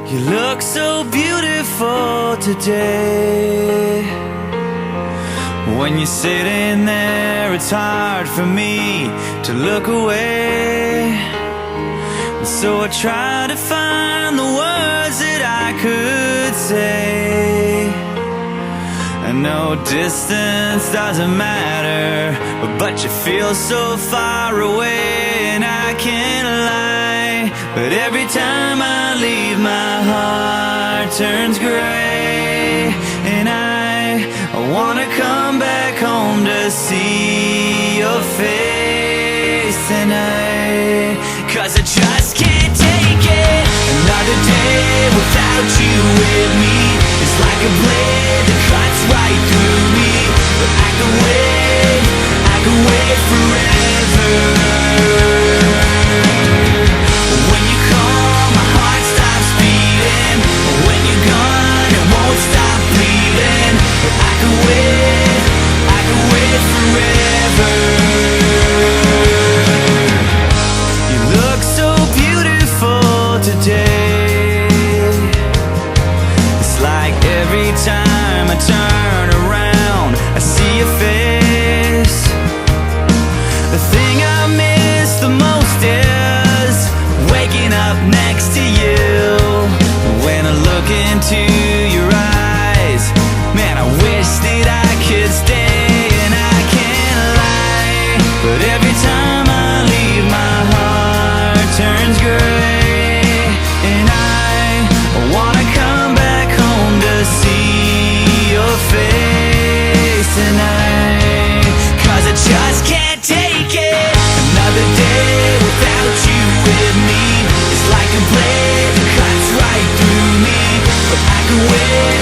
You look so beautiful today. When you're sitting there, it's hard for me to look away. And so I try to find the words that I could say. I know distance doesn't matter, but you feel so far away, and I can't lie. But every time I leave, my heart turns gray, and I wanna come back home to see your face tonight. 'Cause I just can't take it. Another day without you with me is like a blade that cuts right through me. But I could wait forever. When you call, my heart stops beating. When you're gone, it won't stop bleeding. But I could wait forever. You look so beautiful today. It's like every time I turn around, I see your face. The thing I miss the most is waking up next to you. When I look into your eyes, man, I wish that I could stay, and I can't lie. But every time I leave, my heart turns gray, and I wanna come back home to see your face tonight. 'Cause I just can't take it. Another day without you with me is like a blade that cuts right through me. But I could wait